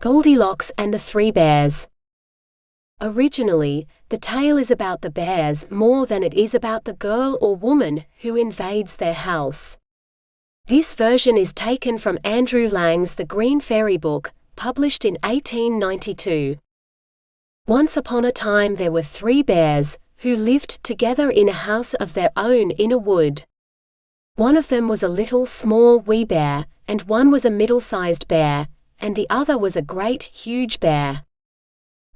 Goldilocks and the Three Bears. Originally, the tale is about the bears more than it is about the girl or woman who invades their house. This version is taken from Andrew Lang's The Green Fairy Book, published in 1892. Once upon a time there were three bears, who lived together in a house of their own in a wood. One of them was a little small wee bear, and one was a middle-sized bear, and the other was a great huge bear.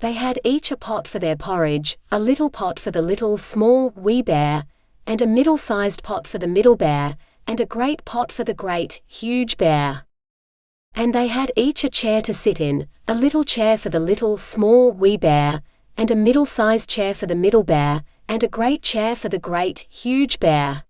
They had each a pot for their porridge, a little pot for the little small wee bear, and a middle-sized pot for the middle bear, and a great pot for the great huge bear. And they had each a chair to sit in, a little chair for the little small wee bear, and a middle-sized chair for the middle bear, and a great chair for the great huge bear.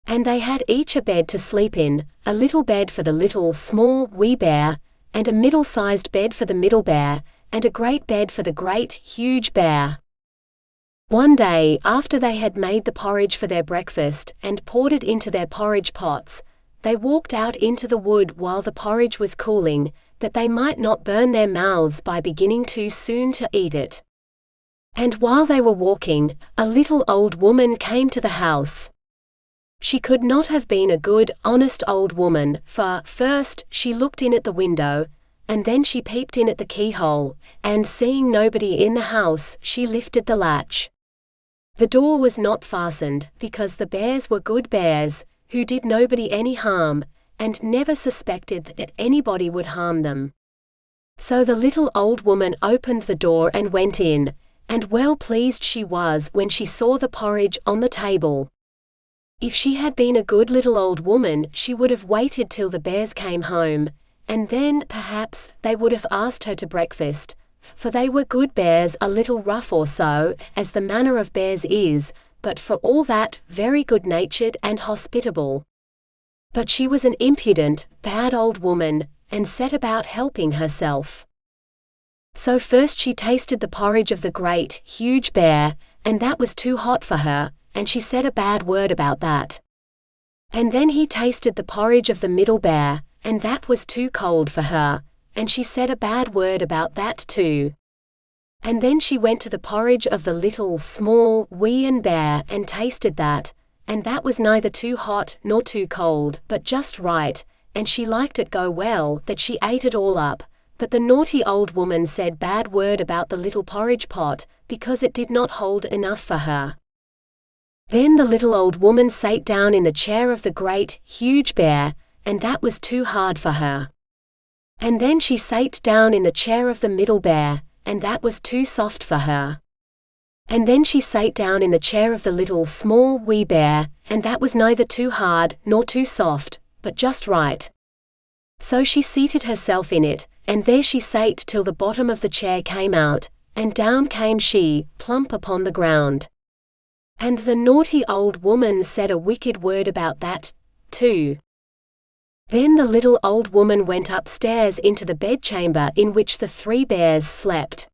And they had each a bed to sleep in, a little bed for the little small wee bear, and a middle-sized bed for the middle bear, and a great bed for the great huge bear. One day, after they had made the porridge for their breakfast and poured it into their porridge pots, they walked out into the wood while the porridge was cooling, that they might not burn their mouths by beginning too soon to eat it. And while they were walking, a little old woman came to the house. She could not have been a good, honest old woman, for, first, she looked in at the window, and then she peeped in at the keyhole, and seeing nobody in the house, she lifted the latch. The door was not fastened, because the bears were good bears, who did nobody any harm, and never suspected that anybody would harm them. So the little old woman opened the door and went in, and well pleased she was when she saw the porridge on the table. If she had been a good little old woman, she would have waited till the bears came home, and then, perhaps, they would have asked her to breakfast, for they were good bears, a little rough or so, as the manner of bears is, but for all that, very good-natured and hospitable. But she was an impudent, bad old woman, and set about helping herself. So first she tasted the porridge of the great, huge bear, and that was too hot for her, and she said a bad word about that. And then he tasted the porridge of the middle bear, and that was too cold for her, and she said a bad word about that too. And then she went to the porridge of the little small wee bear and tasted that, and that was neither too hot nor too cold, but just right, and she liked it go well that she ate it all up, but the naughty old woman said bad word about the little porridge pot, because it did not hold enough for her. Then the little old woman sate down in the chair of the great, huge bear, and that was too hard for her. And then she sate down in the chair of the middle bear, and that was too soft for her. And then she sate down in the chair of the little small wee bear, and that was neither too hard nor too soft, but just right. So she seated herself in it, and there she sate till the bottom of the chair came out, and down came she, plump upon the ground. And the naughty old woman said a wicked word about that, too. Then the little old woman went upstairs into the bedchamber in which the three bears slept.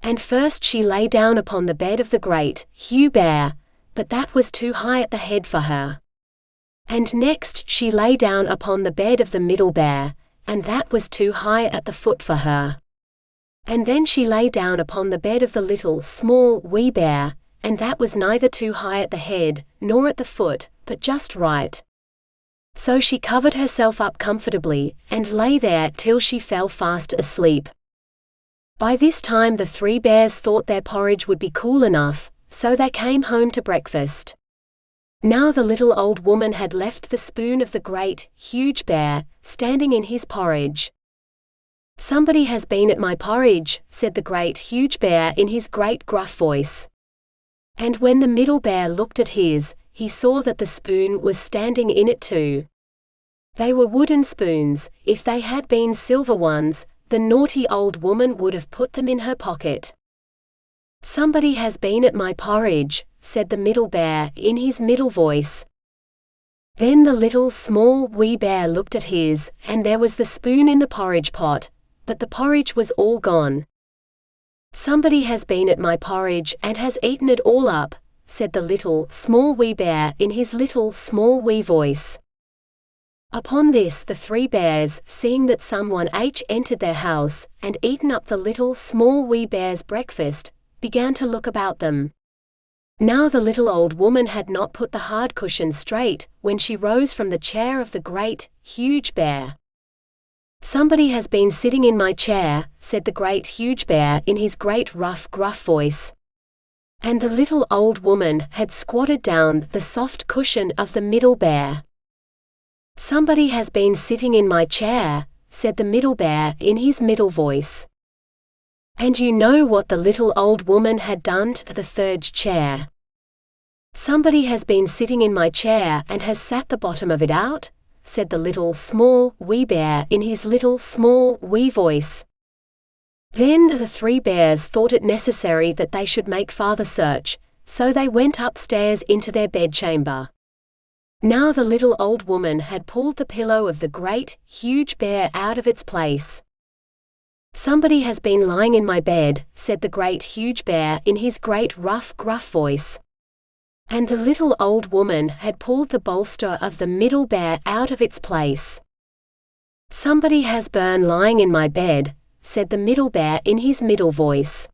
And first she lay down upon the bed of the great, huge bear, but that was too high at the head for her. And next she lay down upon the bed of the middle bear, and that was too high at the foot for her. And then she lay down upon the bed of the little small wee bear, and that was neither too high at the head, nor at the foot, but just right. So she covered herself up comfortably, and lay there till she fell fast asleep. By this time the three bears thought their porridge would be cool enough, so they came home to breakfast. Now the little old woman had left the spoon of the great, huge bear, standing in his porridge. "Somebody has been at my porridge," said the great, huge bear in his great gruff voice. And when the middle bear looked at his, he saw that the spoon was standing in it too. They were wooden spoons. If they had been silver ones, the naughty old woman would have put them in her pocket. "Somebody has been at my porridge," said the middle bear in his middle voice. Then the little small wee bear looked at his, and there was the spoon in the porridge pot, but the porridge was all gone. "Somebody has been at my porridge and has eaten it all up," said the little small wee bear in his little small wee voice. Upon this the three bears, seeing that someone H entered their house, and eaten up the little small wee bear's breakfast, began to look about them. Now the little old woman had not put the hard cushion straight, when she rose from the chair of the great, huge bear. "Somebody has been sitting in my chair," said the great huge bear in his great rough gruff voice. And the little old woman had squatted down the soft cushion of the middle bear. "Somebody has been sitting in my chair," said the middle bear in his middle voice. And you know what the little old woman had done to the third chair. "Somebody has been sitting in my chair and has sat the bottom of it out," said the little small wee bear in his little small wee voice. Then the three bears thought it necessary that they should make farther search, so they went upstairs into their bedchamber. Now the little old woman had pulled the pillow of the great, huge bear out of its place. "Somebody has been lying in my bed," said the great huge bear in his great rough gruff voice. And the little old woman had pulled the bolster of the middle bear out of its place. "Somebody has been lying in my bed," said the middle bear in his middle voice.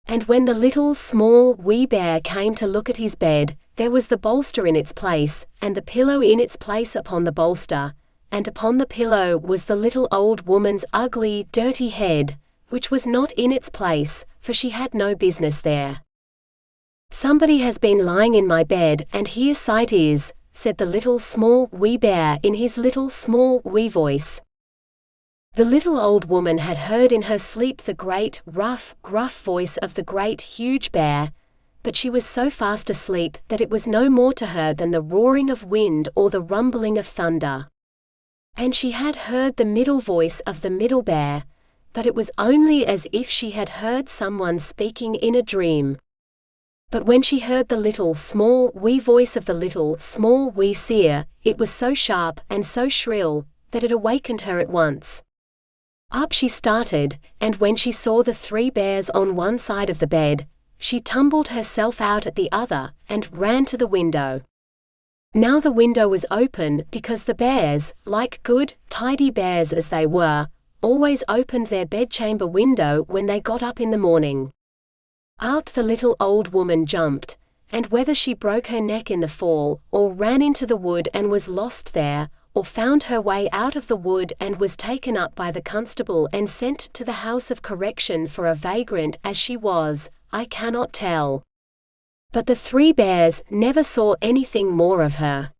And when the little small wee bear came to look at his bed, there was the bolster in its place, and the pillow in its place upon the bolster, and upon the pillow was the little old woman's ugly, dirty head, which was not in its place, for she had no business there. "Somebody has been lying in my bed, and here sight is," said the little small wee bear in his little small wee voice. The little old woman had heard in her sleep the great, rough, gruff voice of the great, huge bear, but she was so fast asleep that it was no more to her than the roaring of wind or the rumbling of thunder. And she had heard the middle voice of the middle bear, but it was only as if she had heard someone speaking in a dream. But when she heard the little small wee voice of the little small wee seer, it was so sharp and so shrill that it awakened her at once. Up she started, and when she saw the three bears on one side of the bed, she tumbled herself out at the other, and ran to the window. Now the window was open, because the bears, like good, tidy bears as they were, always opened their bedchamber window when they got up in the morning. Out the little old woman jumped, and whether she broke her neck in the fall, or ran into the wood and was lost there, or found her way out of the wood and was taken up by the constable and sent to the house of correction for a vagrant as she was, I cannot tell. But the three bears never saw anything more of her.